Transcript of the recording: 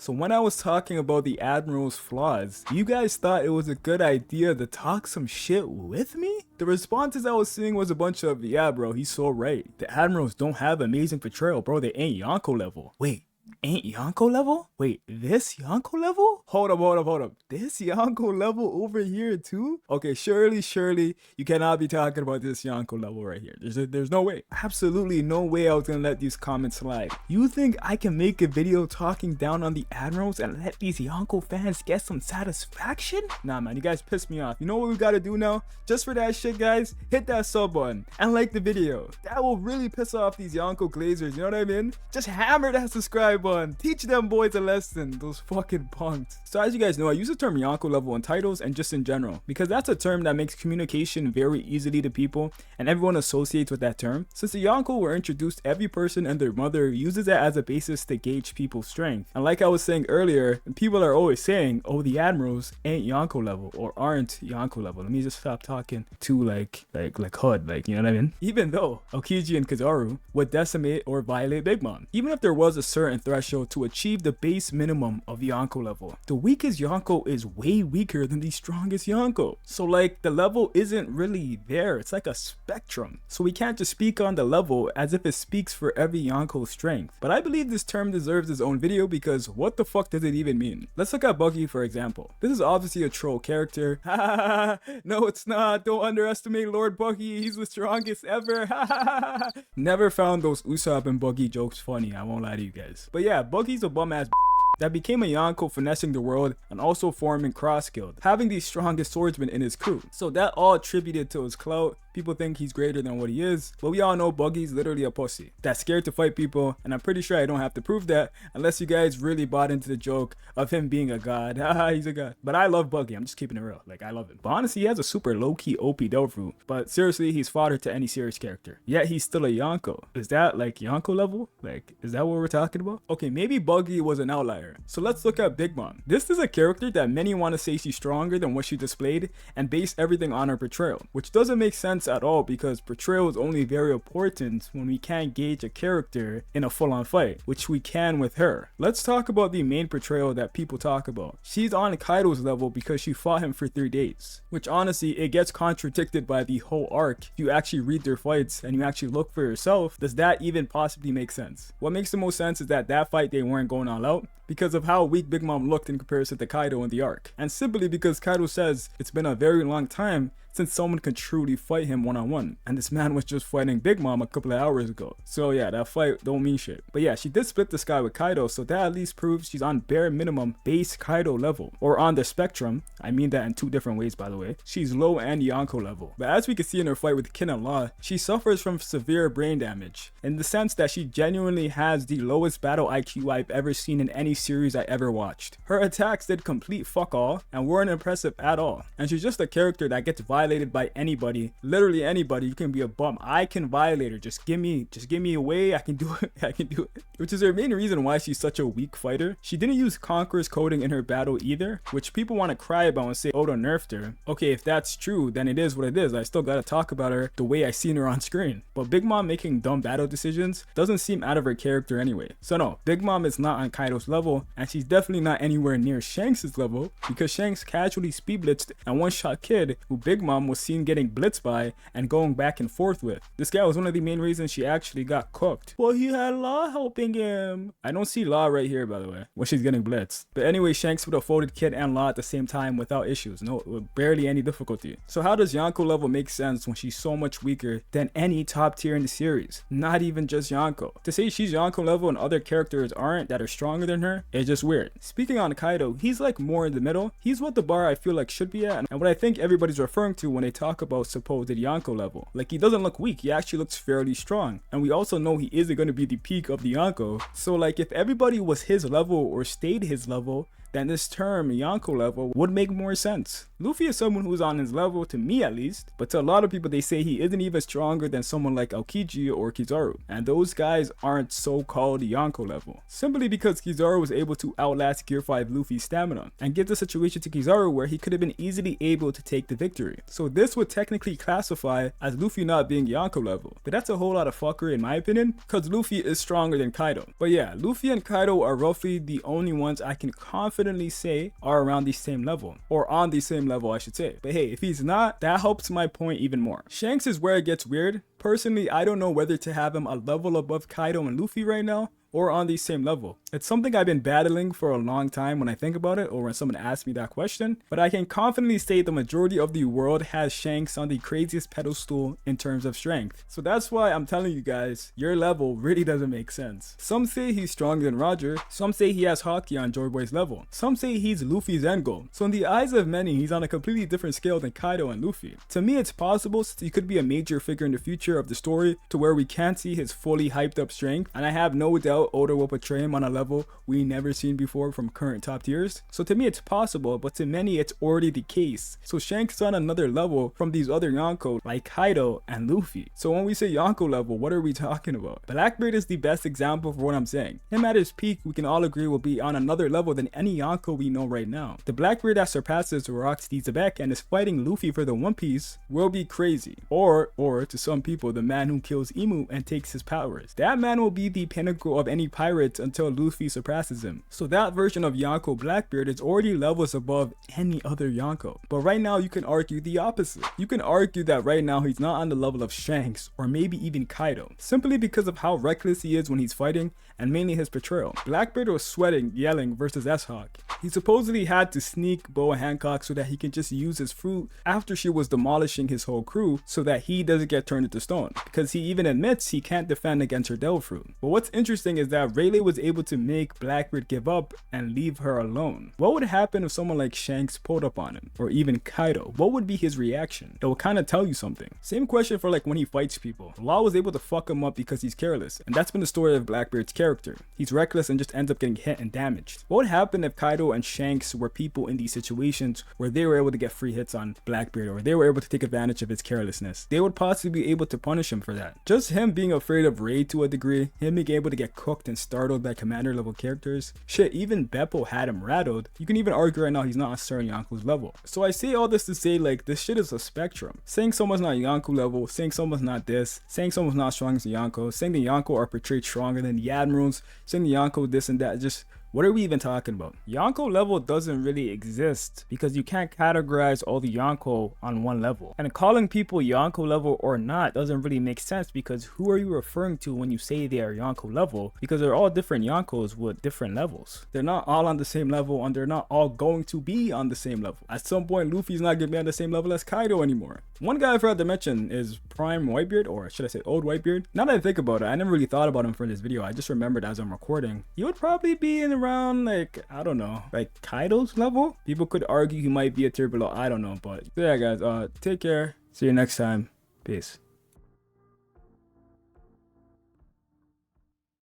So when I was talking about the Admiral's flaws, you guys thought it was a good idea to talk some shit with me? The responses I was seeing was a bunch of, yeah bro, he's so right. The Admirals don't have amazing portrayal, bro, they ain't Yonko level. Wait, ain't Yonko level? Wait, this Yonko level? Hold up. This Yonko level over here too? Okay, surely, you cannot be talking about this Yonko level right here. There's no way. Absolutely no way I was gonna let these comments slide. You think I can make a video talking down on the Admirals and let these Yonko fans get some satisfaction? Nah man, you guys pissed me off. You know what we gotta do now? Just for that shit guys, hit that sub button and like the video. That will really piss off these Yonko glazers, you know what I mean? Just hammer that subscribe button. Teach them boys a lesson, those fucking punks. So as you guys know, I use the term Yonko level in titles and just in general, because that's a term that makes communication very easily to people and everyone associates with that term. Since the Yonko were introduced, every person and their mother uses it as a basis to gauge people's strength. And like I was saying earlier, people are always saying, oh, the Admirals ain't Yonko level or aren't Yonko level. Let me just stop talking too like hood, like, you know what I mean? Even though Aokiji and Kizaru would decimate or violate Big Mom, even if there was a certain threshold to achieve the base minimum of Yonko level. The weakest Yonko is way weaker than the strongest Yonko. So like the level isn't really there. It's like a spectrum. So we can't just speak on the level as if it speaks for every Yonko's strength. But I believe this term deserves its own video because what the fuck does it even mean? Let's look at Buggy for example. This is obviously a troll character. No it's not. Don't underestimate Lord Buggy. He's the strongest ever. Never found those Usopp and Buggy jokes funny. I won't lie to you guys. But yeah, Buggy's a bum ass that became a Yonko finessing the world and also forming Cross Guild, having the strongest swordsman in his crew. So that all attributed to his clout. People think he's greater than what he is, but we all know Buggy's literally a pussy that's scared to fight people, and I'm pretty sure I don't have to prove that unless you guys really bought into the joke of him being a god. Haha, he's a god. But I love Buggy, I'm just keeping it real, like I love him. But honestly, he has a super low-key OP Delph, but seriously, he's fodder to any serious character. Yet he's still a Yonko. Is that like Yonko level? Like, is that what we're talking about? Okay, maybe Buggy was an outlier. So let's look at Big Mom. This is a character that many want to say she's stronger than what she displayed and base everything on her portrayal, which doesn't make sense at all because portrayal is only very important when we can't gauge a character in a full-on fight, which we can with her. Let's talk about the main portrayal that people talk about. She's on Kaido's level because she fought him for 3 days, which honestly, it gets contradicted by the whole arc. If you actually read their fights and you actually look for yourself, does that even possibly make sense? What makes the most sense is that fight they weren't going all out because of how weak Big Mom looked in comparison to Kaido in the arc, and simply because Kaido says it's been a very long time since someone could truly fight him one-on-one, and this man was just fighting Big Mom a couple of hours ago. So yeah, that fight don't mean shit. But yeah, she did split the sky with Kaido, so that at least proves she's on bare minimum base Kaido level, or on the spectrum. I mean that in 2 different ways, by the way. She's low and Yonko level. But as we can see in her fight with Kin and Law, she suffers from severe brain damage, in the sense that she genuinely has the lowest battle IQ I've ever seen in any series I ever watched. Her attacks did complete fuck all and weren't impressive at all, and she's just a character that gets violated by anybody, literally anybody. You can be a bum, I can violate her. Just give me a way, I can do it. I can do it. Which is her main reason why she's such a weak fighter. She didn't use Conqueror's coding in her battle either, which people want to cry about and say Oda nerfed her. Okay, if that's true, then it is what it is. I still gotta talk about her the way I seen her on screen. But Big Mom making dumb battle decisions doesn't seem out of her character anyway. So no, Big Mom is not on Kaido's level, and she's definitely not anywhere near Shanks' level, because Shanks casually speed blitzed and one-shot Kid, who Big Mom was seen getting blitzed by and going back and forth with. This guy was one of the main reasons she actually got cooked. Well, he had Law helping him. I don't see Law right here, by the way, when she's getting blitzed. But anyway, Shanks would have folded Kid and Law at the same time without issues. No, with barely any difficulty. So how does Yonko level make sense when she's so much weaker than any top tier in the series? Not even just Yonko. To say she's Yonko level and other characters aren't that are stronger than her is just weird. Speaking on Kaido, he's like more in the middle. He's what the bar I feel like should be at, and what I think everybody's referring to when they talk about supposed Yonko level. Like, he doesn't look weak, he actually looks fairly strong, and we also know he isn't going to be the peak of the Yonko. So like, if everybody was his level or stayed his level, then this term Yonko level would make more sense. Luffy is someone who's on his level, to me at least, but to a lot of people they say he isn't even stronger than someone like Aokiji or Kizaru, and those guys aren't so-called Yonko level, simply because Kizaru was able to outlast Gear 5 Luffy's stamina, and give the situation to Kizaru where he could have been easily able to take the victory. So this would technically classify as Luffy not being Yonko level, but that's a whole lot of fuckery in my opinion, because Luffy is stronger than Kaido. But yeah, Luffy and Kaido are roughly the only ones I can confidently say are around the same level, or on the same level I should say. But hey, if he's not, that helps my point even more. Shanks is where it gets weird. Personally, I don't know whether to have him a level above Kaido and Luffy right now, or on the same level. It's something I've been battling for a long time when I think about it, or when someone asks me that question, but I can confidently say the majority of the world has Shanks on the craziest pedestal in terms of strength. So that's why I'm telling you guys, your level really doesn't make sense. Some say he's stronger than Roger, some say he has Haki on Joy Boy's level, some say he's Luffy's end goal. So in the eyes of many, he's on a completely different scale than Kaido and Luffy. To me, it's possible since he could be a major figure in the future of the story to where we can't see his fully hyped up strength, and I have no doubt Oda will portray him on a level we never seen before from current top tiers. So to me it's possible, but to many it's already the case. So Shanks is on another level from these other Yonko like Kaido and Luffy. So when we say Yonko level, what are we talking about? Blackbeard is the best example for what I'm saying. Him at his peak, we can all agree will be on another level than any Yonko we know right now. The Blackbeard that surpasses Rocksteady Zebek and is fighting Luffy for the One Piece will be crazy. Or to some people, the man who kills Imu and takes his powers. That man will be the pinnacle of any pirates until Luffy surpasses him. So that version of Yonko Blackbeard is already levels above any other Yonko. But right now you can argue the opposite. You can argue that right now he's not on the level of Shanks or maybe even Kaido, simply because of how reckless he is when he's fighting and mainly his portrayal. Blackbeard was sweating, yelling versus S.I.Q. He supposedly had to sneak Boa Hancock so that he can just use his fruit after she was demolishing his whole crew so that he doesn't get turned into stone, because he even admits he can't defend against her devil fruit. But what's interesting is that Rayleigh was able to make Blackbeard give up and leave her alone. What would happen if someone like Shanks pulled up on him, or even Kaido? What would be his reaction? It will kind of tell you something. Same question for like when he fights people. Law was able to fuck him up because he's careless, and that's been the story of Blackbeard's character. He's reckless and just ends up getting hit and damaged. What would happen if Kaido and Shanks were people in these situations where they were able to get free hits on Blackbeard, or they were able to take advantage of his carelessness? They would possibly be able to punish him for that. Just him being afraid of Raid to a degree, him being able to get cooked and startled by commander level characters. Shit, even Beppo had him rattled. You can even argue right now he's not on certain Yonko's level. So I say all this to say, like, this shit is a spectrum. Saying someone's not Yonko level, saying someone's not this, saying someone's not strong as the Yonko, saying the Yonko are portrayed stronger than the Admirals, saying the Yonko this and that, just what are we even talking about? Yonko level doesn't really exist because you can't categorize all the Yonko on one level. And calling people Yonko level or not doesn't really make sense, because who are you referring to when you say they are Yonko level? Because they're all different Yonkos with different levels. They're not all on the same level, and they're not all going to be on the same level. At some point, Luffy's not going to be on the same level as Kaido anymore. One guy I forgot to mention is Prime Whitebeard, or should I say Old Whitebeard? Now that I think about it, I never really thought about him for this video. I just remembered as I'm recording. He would probably be in around, like, I don't know, like Kaido's level. People could argue he might be a tier below, I don't know. But yeah guys, take care, see you next time, peace.